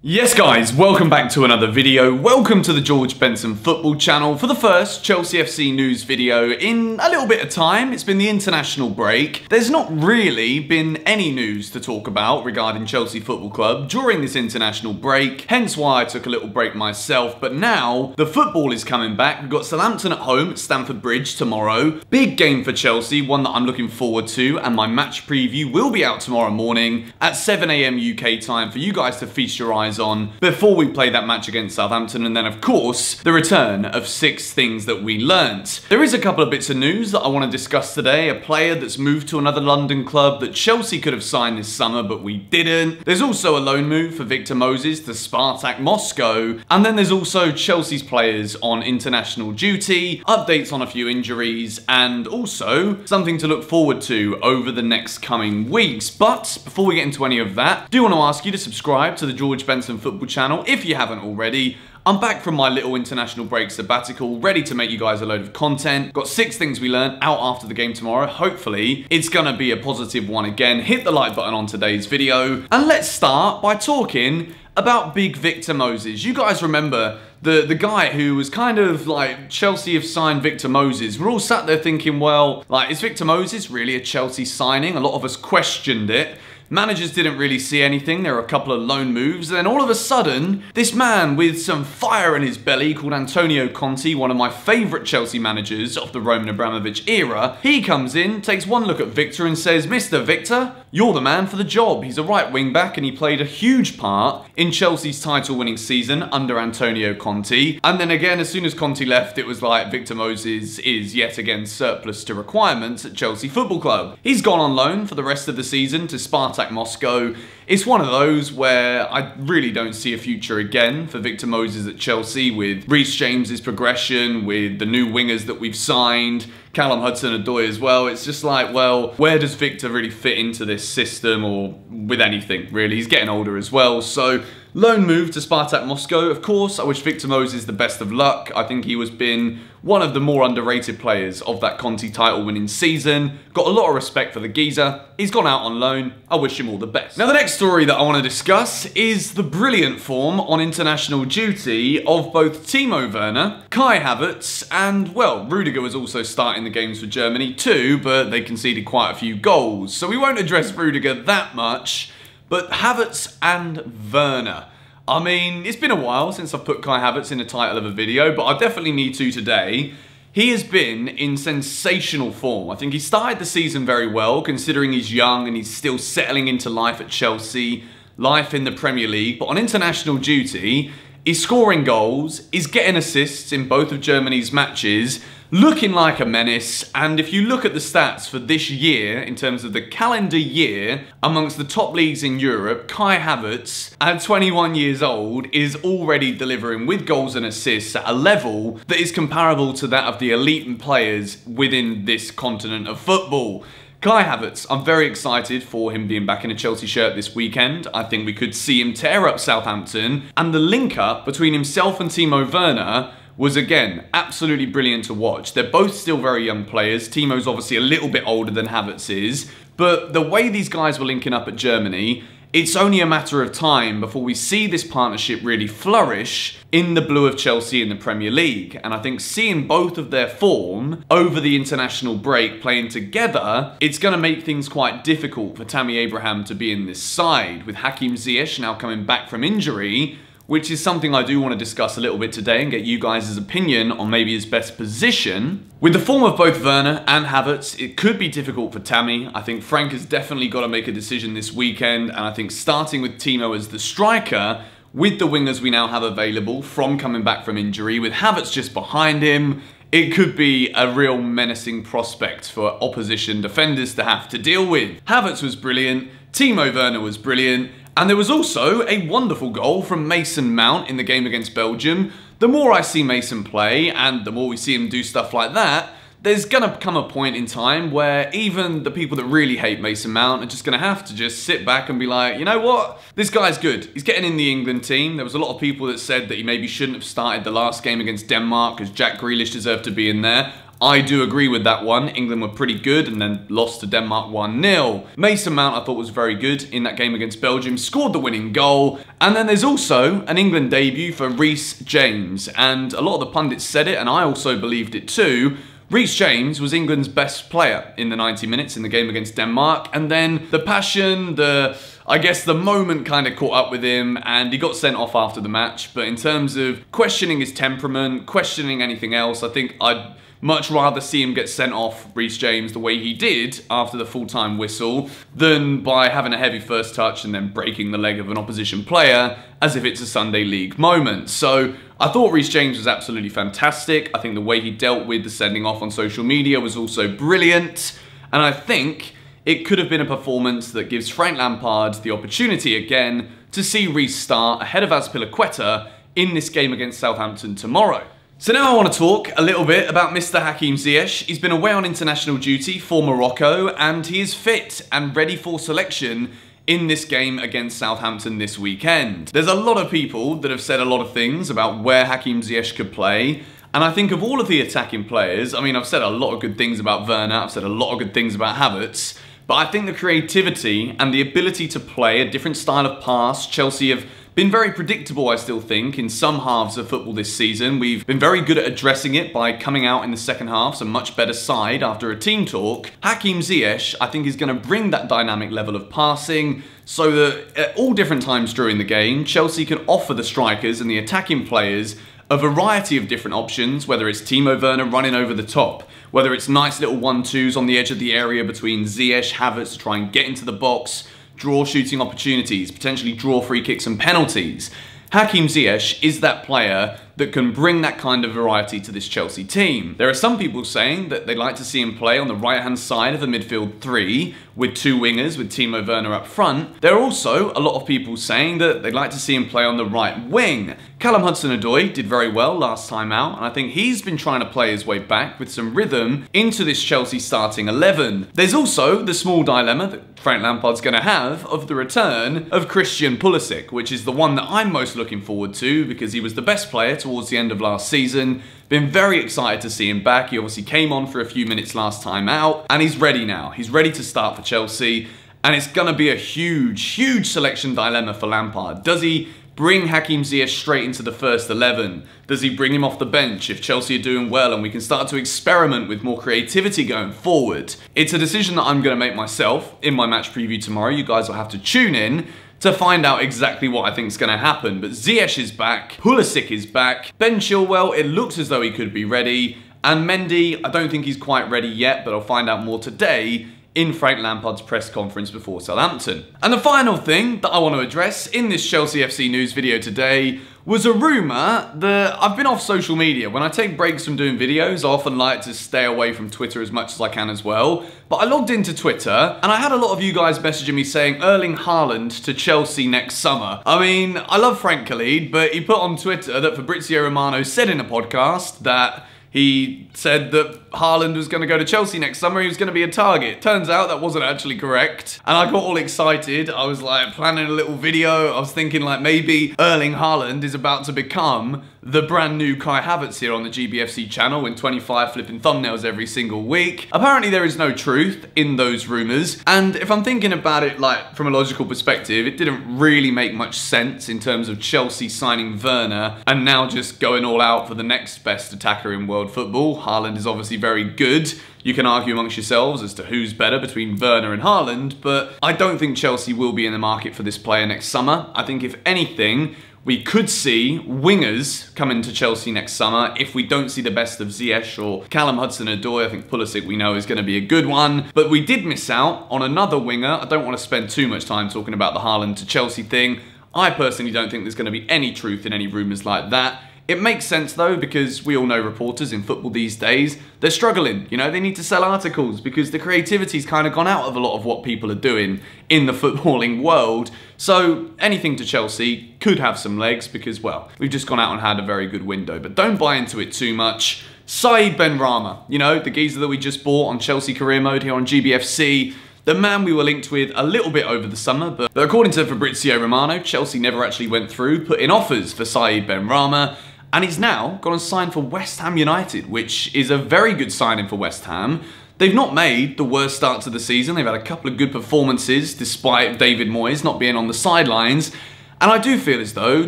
Yes guys, welcome back to another video. Welcome to the George Benson Football Channel for the first Chelsea FC news video in a little bit of time. It's been the international break. There's not really been any news to talk about regarding Chelsea Football Club during this international break, hence why I took a little break myself. But now the football is coming back. We've got Southampton at home at Stamford Bridge tomorrow. Big game for Chelsea, one that I'm looking forward to, and my match preview will be out tomorrow morning at 7 AM UK time for you guys to feast your eyes on before we play that match against Southampton. And then of course the return of 6 things that we learnt. There is a couple of bits of news that I want to discuss today. A player that's moved to another London club that Chelsea could have signed this summer but we didn't. There's also a loan move for Victor Moses to Spartak Moscow, and then there's also Chelsea's players on international duty, updates on a few injuries, and also something to look forward to over the next coming weeks. But before we get into any of that, I do want to ask you to subscribe to the George Benson Football Channel if you haven't already. I'm back from my little international break sabbatical, ready to make you guys a load of content. Got 6 things we learned out after the game tomorrow. Hopefully it's gonna be a positive one again. Hit the like button on today's video, and let's start by talking about big Victor Moses. You guys remember the guy who was kind of like, Chelsea have signed Victor Moses. We're all sat there thinking, well, like, is Victor Moses really a Chelsea signing? A lot of us questioned it. Managers didn't really see anything. There were a couple of loan moves. And then all of a sudden, this man with some fire in his belly called Antonio Conte, one of my favourite Chelsea managers of the Roman Abramovich era, he comes in, takes one look at Victor and says, Mr. Victor, you're the man for the job. He's a right wing back and he played a huge part in Chelsea's title winning season under Antonio Conte. And then again, as soon as Conte left, it was like Victor Moses is yet again surplus to requirements at Chelsea Football Club. He's gone on loan for the rest of the season to Spartak Moscow. It's one of those where I really don't see a future again for Victor Moses at Chelsea, with Reece James's progression, with the new wingers that we've signed, Callum Hudson-Odoi as well. It's just like, well, where does Victor really fit into this system or with anything, really? He's getting older as well. So loan move to Spartak Moscow. Of course, I wish Victor Moses the best of luck. I think he was been one of the more underrated players of that Conte title winning season. Got a lot of respect for the geezer. He's gone out on loan. I wish him all the best. Now, the next story that I want to discuss is the brilliant form on international duty of both Timo Werner, Kai Havertz, and, well, Rudiger was also starting the games for Germany too, but they conceded quite a few goals. So we won't address Rudiger that much, but Havertz and Werner. I mean, it's been a while since I've put Kai Havertz in the title of a video, but I definitely need to today. He has been in sensational form. I think he started the season very well, considering he's young and he's still settling into life at Chelsea, life in the Premier League. But on international duty, he's scoring goals, he's getting assists in both of Germany's matches, looking like a menace. And if you look at the stats for this year, in terms of the calendar year, amongst the top leagues in Europe, Kai Havertz, at 21 years old, is already delivering with goals and assists at a level that is comparable to that of the elite players within this continent of football. Kai Havertz, I'm very excited for him being back in a Chelsea shirt this weekend. I think we could see him tear up Southampton, and the link-up between himself and Timo Werner was, again, absolutely brilliant to watch. They're both still very young players. Timo's obviously a little bit older than Havertz is, but the way these guys were linking up at Germany, it's only a matter of time before we see this partnership really flourish in the blue of Chelsea in the Premier League. And I think seeing both of their form over the international break playing together, it's going to make things quite difficult for Tammy Abraham to be in this side. With Hakim Ziyesh now coming back from injury, which is something I do want to discuss a little bit today and get you guys' opinion on maybe his best position. With the form of both Werner and Havertz, it could be difficult for Tammy. I think Frank has definitely got to make a decision this weekend, and I think starting with Timo as the striker, with the wingers we now have available from coming back from injury, with Havertz just behind him, it could be a real menacing prospect for opposition defenders to have to deal with. Havertz was brilliant, Timo Werner was brilliant, and there was also a wonderful goal from Mason Mount in the game against Belgium. The more I see Mason play, and the more we see him do stuff like that, there's gonna come a point in time where even the people that really hate Mason Mount are just gonna have to just sit back and be like, you know what? This guy's good. He's getting in the England team. There was a lot of people that said that he maybe shouldn't have started the last game against Denmark because Jack Grealish deserved to be in there. I do agree with that one. England were pretty good and then lost to Denmark 1-0. Mason Mount I thought was very good in that game against Belgium, scored the winning goal. And then there's also an England debut for Reece James. And a lot of the pundits said it, and I also believed it too. Reece James was England's best player in the 90 minutes in the game against Denmark, and then the passion, I guess the moment kind of caught up with him and he got sent off after the match. But in terms of questioning his temperament, questioning anything else, I think I'd much rather see him get sent off, Reece James, the way he did after the full-time whistle, than by having a heavy first touch and then breaking the leg of an opposition player as if it's a Sunday League moment. So I thought Reece James was absolutely fantastic. I think the way he dealt with the sending off on social media was also brilliant. And I think it could have been a performance that gives Frank Lampard the opportunity again to see Reece start ahead of Azpilicueta in this game against Southampton tomorrow. So now I want to talk a little bit about Mr. Hakim Ziyesh. He's been away on international duty for Morocco and he is fit and ready for selection in this game against Southampton this weekend. There's a lot of people that have said a lot of things about where Hakim Ziyesh could play, and I think of all of the attacking players, I mean, I've said a lot of good things about Werner, I've said a lot of good things about Havertz, but I think the creativity and the ability to play a different style of pass, Chelsea have been very predictable, I still think, in some halves of football this season. We've been very good at addressing it by coming out in the second half, a much better side after a team talk. Hakim Ziyesh, I think, is going to bring that dynamic level of passing so that at all different times during the game, Chelsea can offer the strikers and the attacking players a variety of different options, whether it's Timo Werner running over the top, whether it's nice little 1-2s on the edge of the area between Ziyesh, Havertz to try and get into the box, draw shooting opportunities, potentially draw free kicks and penalties. Hakim Ziyesh is that player that can bring that kind of variety to this Chelsea team. There are some people saying that they'd like to see him play on the right-hand side of the midfield three with two wingers, with Timo Werner up front. There are also a lot of people saying that they'd like to see him play on the right wing. Callum Hudson-Odoi did very well last time out, and I think he's been trying to play his way back with some rhythm into this Chelsea starting 11. There's also the small dilemma that Frank Lampard's going to have of the return of Christian Pulisic, which is the one that I'm most looking forward to because he was the best player towards the end of last season. Been very excited to see him back. He obviously came on for a few minutes last time out, and he's ready now. He's ready to start for Chelsea, and it's going to be a huge selection dilemma for Lampard. Does he bring Hakim Ziyesh straight into the first 11? Does he bring him off the bench if Chelsea are doing well and we can start to experiment with more creativity going forward? It's a decision that I'm going to make myself in my match preview tomorrow. You guys will have to tune in to find out exactly what I think is going to happen. But Ziyesh is back, Pulisic is back, Ben Chilwell, it looks as though he could be ready, and Mendy, I don't think he's quite ready yet, but I'll find out more today in Frank Lampard's press conference before Southampton. And the final thing that I want to address in this Chelsea FC news video today was a rumour that I've been off social media. When I take breaks from doing videos, I often like to stay away from Twitter as much as I can as well. But I logged into Twitter and I had a lot of you guys messaging me saying Erling Haaland to Chelsea next summer. I mean, I love Frank Khalid, but he put on Twitter that Fabrizio Romano said in a podcast that he said that Haaland was going to go to Chelsea next summer, he was going to be a target. Turns out that wasn't actually correct. And I got all excited. I was like planning a little video. I was thinking like maybe Erling Haaland is about to become the brand new Kai Havertz here on the GBFC channel in 25 flipping thumbnails every single week. Apparently there is no truth in those rumours. And if I'm thinking about it like from a logical perspective, it didn't really make much sense in terms of Chelsea signing Werner and now just going all out for the next best attacker in world football. Haaland is obviously very good. You can argue amongst yourselves as to who's better between Werner and Haaland, but I don't think Chelsea will be in the market for this player next summer. I think if anything, we could see wingers come into Chelsea next summer if we don't see the best of Ziyesh or Callum Hudson-Odoi. I think Pulisic we know is going to be a good one, but we did miss out on another winger. I don't want to spend too much time talking about the Haaland to Chelsea thing. I personally don't think there's going to be any truth in any rumours like that. It makes sense though, because we all know reporters in football these days, they're struggling. You know, they need to sell articles because the creativity's kind of gone out of a lot of what people are doing in the footballing world. So anything to Chelsea could have some legs because, well, we've just gone out and had a very good window. But don't buy into it too much. Said Benrahma, you know, the geezer that we just bought on Chelsea Career Mode here on GBFC, the man we were linked with a little bit over the summer, but according to Fabrizio Romano, Chelsea never actually went through putting offers for Said Benrahma. and he's now gone and signed for West Ham United, which is a very good signing for West Ham. They've not made the worst start to the season. They've had a couple of good performances despite David Moyes not being on the sidelines. And I do feel as though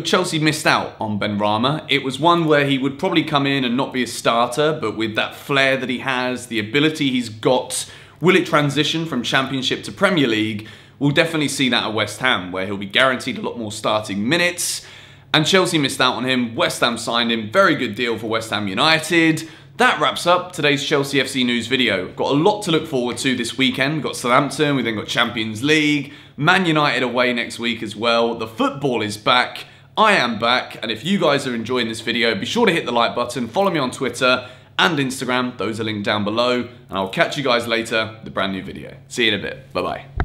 Chelsea missed out on Benrahma. It was one where he would probably come in and not be a starter, but with that flair that he has, the ability he's got, will it transition from Championship to Premier League? We'll definitely see that at West Ham, where he'll be guaranteed a lot more starting minutes. And Chelsea missed out on him. West Ham signed him. Very good deal for West Ham United. That wraps up today's Chelsea FC news video. We've got a lot to look forward to this weekend. We've got Southampton, we've then got Champions League, Man United away next week as well. The football is back, I am back, and if you guys are enjoying this video, be sure to hit the like button, follow me on Twitter and Instagram, those are linked down below, and I'll catch you guys later with a brand new video. See you in a bit, bye bye.